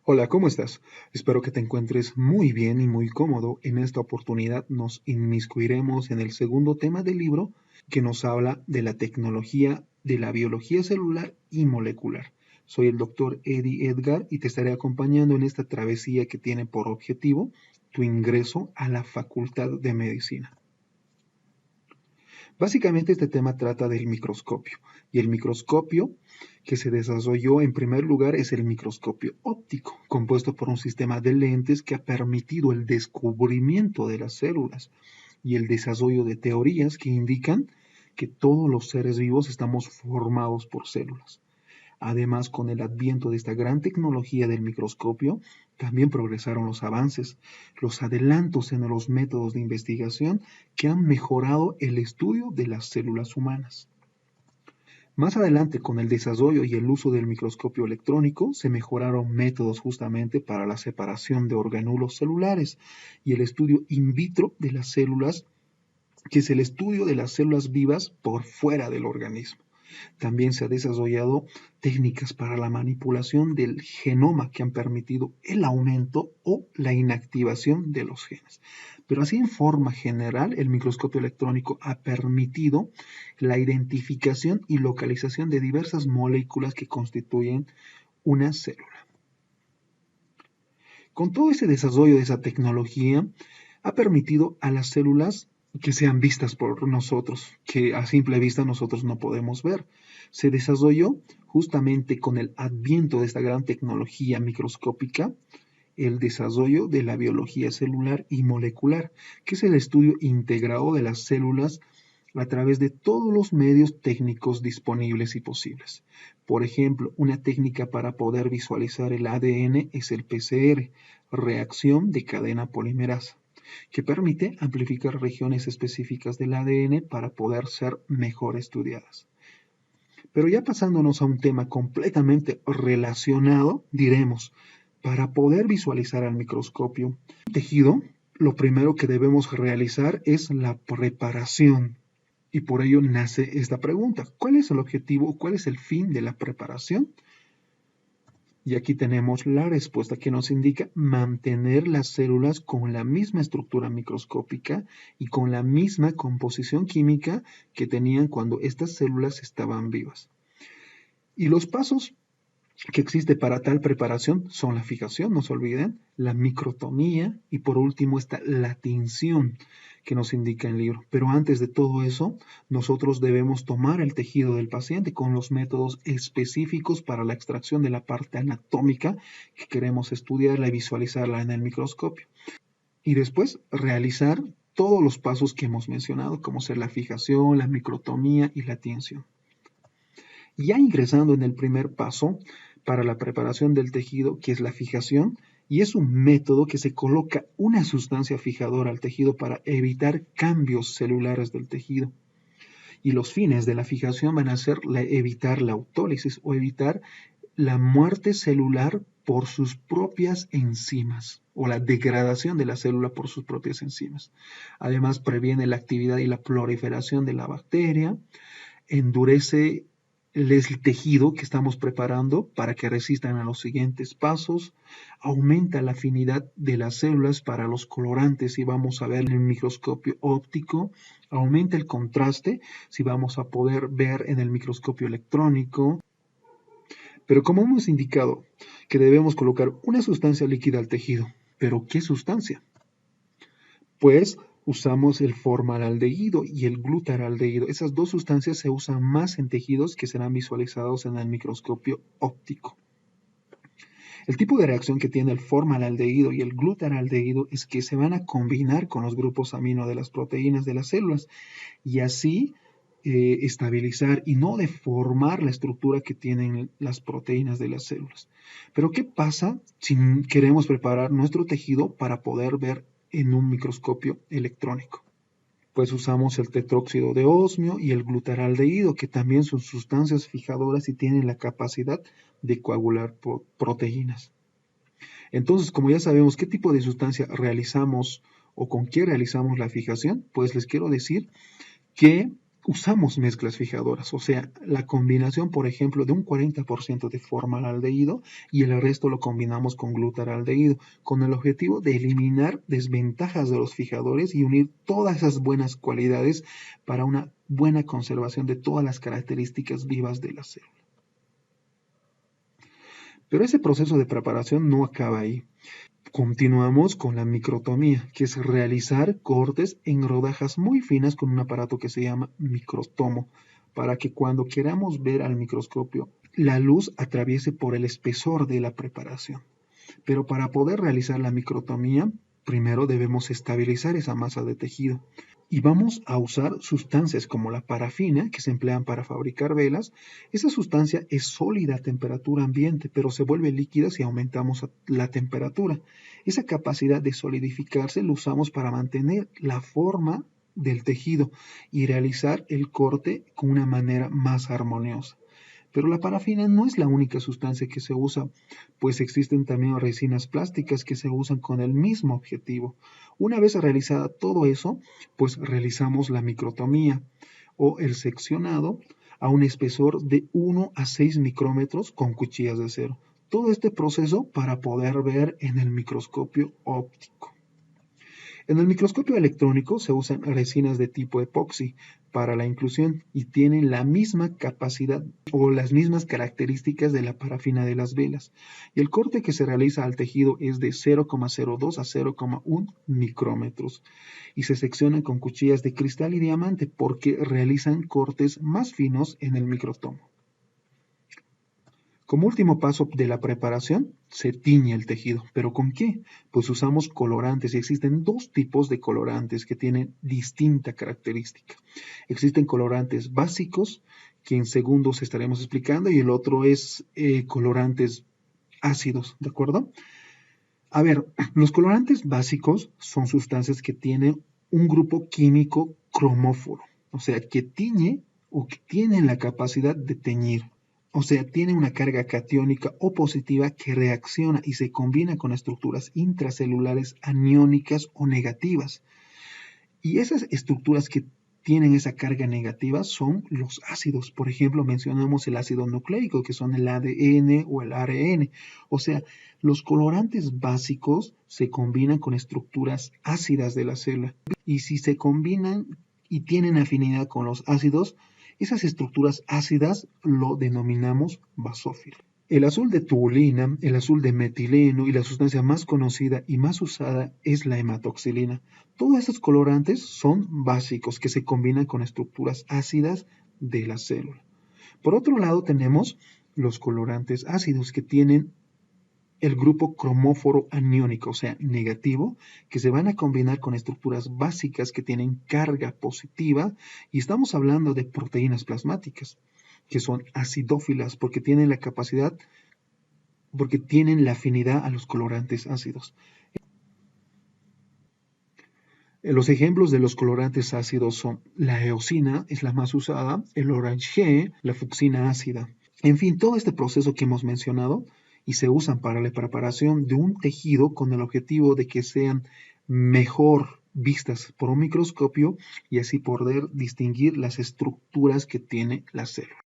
Hola, ¿cómo estás? Espero que te encuentres muy bien y muy cómodo. En esta oportunidad nos inmiscuiremos en el segundo tema del libro que nos habla de la tecnología de la biología celular y molecular. Soy el doctor Eddie Edgar y te estaré acompañando en esta travesía que tiene por objetivo tu ingreso a la Facultad de Medicina. Básicamente este tema trata del microscopio y el microscopio que se desarrolló en primer lugar es el microscopio óptico, compuesto por un sistema de lentes que ha permitido el descubrimiento de las células y el desarrollo de teorías que indican que todos los seres vivos estamos formados por células. Además, con el adviento de esta gran tecnología del microscopio, también progresaron los avances, los adelantos en los métodos de investigación que han mejorado el estudio de las células humanas. Más adelante, con el desarrollo y el uso del microscopio electrónico, se mejoraron métodos justamente para la separación de orgánulos celulares y el estudio in vitro de las células, que es el estudio de las células vivas por fuera del organismo. También se ha desarrollado técnicas para la manipulación del genoma que han permitido el aumento o la inactivación de los genes. Pero así en forma general, el microscopio electrónico ha permitido la identificación y localización de diversas moléculas que constituyen una célula. Con todo ese desarrollo de esa tecnología, ha permitido a las células que sean vistas por nosotros, que a simple vista nosotros no podemos ver. Se desarrolló justamente con el adviento de esta gran tecnología microscópica, el desarrollo de la biología celular y molecular, que es el estudio integrado de las células a través de todos los medios técnicos disponibles y posibles. Por ejemplo, una técnica para poder visualizar el ADN es el PCR, reacción de cadena polimerasa, que permite amplificar regiones específicas del ADN para poder ser mejor estudiadas. Pero ya pasándonos a un tema completamente relacionado, diremos, para poder visualizar al microscopio un tejido, lo primero que debemos realizar es la preparación. Y por ello nace esta pregunta. ¿Cuál es el objetivo? ¿Cuál es el fin de la preparación? Y aquí tenemos la respuesta que nos indica mantener las células con la misma estructura microscópica y con la misma composición química que tenían cuando estas células estaban vivas. Y los pasos que existe para tal preparación son la fijación, no se olviden, la microtomía y por último está la tinción que nos indica el libro. Pero antes de todo eso, nosotros debemos tomar el tejido del paciente con los métodos específicos para la extracción de la parte anatómica que queremos estudiarla y visualizarla en el microscopio. Y después realizar todos los pasos que hemos mencionado, como ser la fijación, la microtomía y la tinción. Ya ingresando en el primer paso para la preparación del tejido, que es la fijación, y es un método que se coloca una sustancia fijadora al tejido para evitar cambios celulares del tejido. Y los fines de la fijación van a ser evitar la autólisis o evitar la muerte celular por sus propias enzimas o la degradación de la célula por sus propias enzimas. Además, previene la actividad y la proliferación de la bacteria, endurece el tejido que estamos preparando para que resistan a los siguientes pasos, aumenta la afinidad de las células para los colorantes si vamos a ver en el microscopio óptico, aumenta el contraste si vamos a poder ver en el microscopio electrónico. Pero como hemos indicado que debemos colocar una sustancia líquida al tejido, ¿pero qué sustancia? Pues usamos el formaldehído y el glutaraldehído. Esas dos sustancias se usan más en tejidos que serán visualizados en el microscopio óptico. El tipo de reacción que tiene el formaldehído y el glutaraldehído es que se van a combinar con los grupos amino de las proteínas de las células y así estabilizar y no deformar la estructura que tienen las proteínas de las células. Pero ¿qué pasa si queremos preparar nuestro tejido para poder ver en un microscopio electrónico? Pues usamos el tetróxido de osmio y el glutaraldehído, que también son sustancias fijadoras y tienen la capacidad de coagular proteínas. Entonces, como ya sabemos qué tipo de sustancia realizamos o con qué realizamos la fijación, pues les quiero decir que usamos mezclas fijadoras, o sea, la combinación, por ejemplo, de un 40% de formaldehído y el resto lo combinamos con glutaraldehído, con el objetivo de eliminar desventajas de los fijadores y unir todas esas buenas cualidades para una buena conservación de todas las características vivas de la célula. Pero ese proceso de preparación no acaba ahí. Continuamos con la microtomía, que es realizar cortes en rodajas muy finas con un aparato que se llama microtomo, para que cuando queramos ver al microscopio, la luz atraviese por el espesor de la preparación. Pero para poder realizar la microtomía, primero debemos estabilizar esa masa de tejido. Y vamos a usar sustancias como la parafina, que se emplean para fabricar velas. Esa sustancia es sólida a temperatura ambiente, pero se vuelve líquida si aumentamos la temperatura. Esa capacidad de solidificarse la usamos para mantener la forma del tejido y realizar el corte con una manera más armoniosa. Pero la parafina no es la única sustancia que se usa, pues existen también resinas plásticas que se usan con el mismo objetivo. Una vez realizada todo eso, pues realizamos la microtomía o el seccionado a un espesor de 1 a 6 micrómetros con cuchillas de acero. Todo este proceso para poder ver en el microscopio óptico. En el microscopio electrónico se usan resinas de tipo epoxi para la inclusión y tienen la misma capacidad o las mismas características de la parafina de las velas. Y el corte que se realiza al tejido es de 0,02 a 0,1 micrómetros y se seccionan con cuchillas de cristal y diamante porque realizan cortes más finos en el microtomo. Como último paso de la preparación, se tiñe el tejido. ¿Pero con qué? Pues usamos colorantes y existen dos tipos de colorantes que tienen distinta característica. Existen colorantes básicos, que en segundos estaremos explicando, y el otro es colorantes ácidos, ¿de acuerdo? A ver, los colorantes básicos son sustancias que tienen un grupo químico cromóforo, o sea, que tiñe o que tienen la capacidad de teñir. O sea, tiene una carga catiónica o positiva que reacciona y se combina con estructuras intracelulares aniónicas o negativas. Y esas estructuras que tienen esa carga negativa son los ácidos. Por ejemplo, mencionamos el ácido nucleico, que son el ADN o el ARN. O sea, los colorantes básicos se combinan con estructuras ácidas de la célula. Y si se combinan y tienen afinidad con los ácidos, esas estructuras ácidas lo denominamos basófilo. El azul de tubulina, el azul de metileno y la sustancia más conocida y más usada es la hematoxilina. Todos estos colorantes son básicos que se combinan con estructuras ácidas de la célula. Por otro lado tenemos los colorantes ácidos que tienen el grupo cromóforo aniónico, o sea, negativo, que se van a combinar con estructuras básicas que tienen carga positiva, y estamos hablando de proteínas plasmáticas, que son acidófilas porque tienen la capacidad, porque tienen la afinidad a los colorantes ácidos. Los ejemplos de los colorantes ácidos son la eosina, es la más usada, el orange, la fucsina ácida. En fin, todo este proceso que hemos mencionado y se usan para la preparación de un tejido con el objetivo de que sean mejor vistas por un microscopio y así poder distinguir las estructuras que tiene la célula.